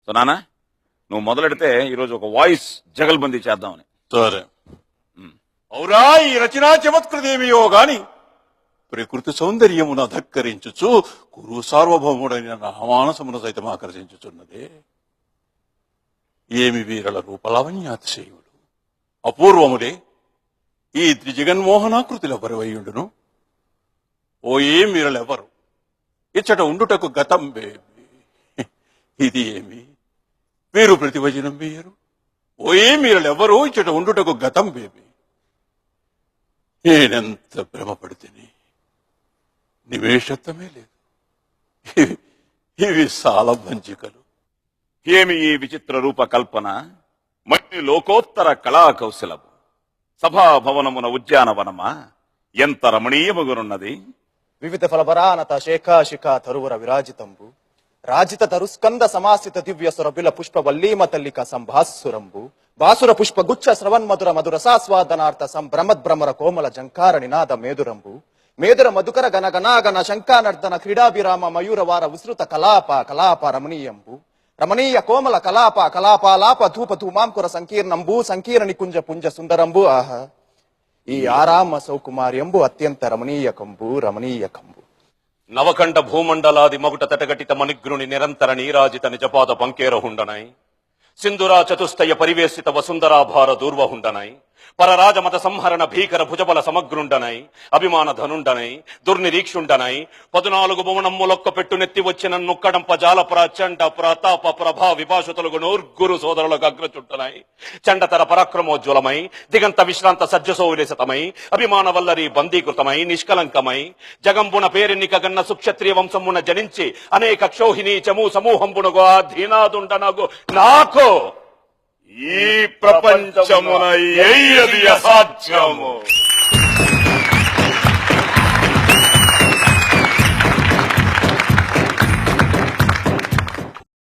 So నాన్న నువ్వు మొదలెడితే ఈరోజు ఒక వాయిస్ జగల్బందీ చేద్దామని. సరే. ఔరా ఈ రచనా చమత్కృదేమియో గాని ప్రకృతి సౌందర్యమును అధక్కరించుచు కురు సార్వభౌముడైన నా మానసమును సైతం ఆకర్షించుచున్నదే. ఏమి వీరల రూపలావణ్యాతిశయుడు అపూర్వములే ఈ త్రిజగన్మోహనాకృతిలెవరివయ్యుండును. ఓ ఏం వీరలెవరు ఇచ్చట ఉండుటకు గతం బేబి. ఇది ఏమి వీరు ప్రతివచనం వేయరు. ఓ ఏం వీరలెవరు ఇచ్చట ఉండుటకు గతం బేబి. నేనెంత భ్రమపడితేనే నివేశత్వమే లేదు. ఇవి సాలభంజికలు. ఏమి ఈ విచిత్ర రూప కల్పన, మట్టి లోకోత్తర కళా కౌశలము, సభాభవనమున ఉద్యానవనమా ఎంత రమణీయముగునున్నది. వివిధ ఫలభరానత శేఖాశిఖ తరువర విరాజితంబు రాజిత తరుస్కంద సమాసిత దివ్య సురబిల పుష్ప వల్లీమ తల్లిక సంభాసురంబు బాసుర పుష్ప గుచ్చ శ్రవన్మధుర మధుర సాస్వాదనార్థ సంభ్రమద్భ్రమర కోమల జంకార నినాద మేదురంబు మేదుర మధుకర గణగణాగణ శంకానర్దన క్రీడాభిరామ మయూరవార విస్తృత కలాప కలాప రమణీయంబు రమణీయ కోమల కలాప కలాపాలాప ధూప ధూమాంకుర సంకీర్ణంబు సంకీర్ణ నికుంజ పుంజ సుందరంబు. ఆహా ఈ ఆరామ సౌకుమార్యంబు అత్యంత రమణీయకంబు రమణీయకంబు. నవకంఠ భూమండలాది మగుట తటగటిత మణిగ్రుని నిరంతర నీరాజిత నిజపాద పంకేరహుండనై సింధురా చతుస్తయ పరివేశిత వసుంధరాభార దూర్వహుండనై పరరాజమత సంహరణ భీకర భుజబల సమగ్రుండనై అభిమాన ధనుండనై దుర్నిరీక్షుండనై 14 భువనమ్ములొక్క పెట్టు నెత్తి వచ్చిన నుక్కడంప జాల ప్రచండ ప్రతాప ప్రభా విభాషుతులకు నూర్గురు సోదరులకు అగ్రచుంటనై చండతర పరాక్రమోజ్వలమై దిగంత విశ్రాంత సజ్జసోవిలేసతమై అభిమాన వల్లరి బందీకృతమై నిష్కలంకమై జగంబున పేరెన్నిక గన్న సుక్షత్రియ వంశమున జనించి అనేక క్షోహిణీ చము సమూహంబునగు అధీనాదుండనగు నాకు ఈ ప్రపంచమున ఏది అసాధ్యము.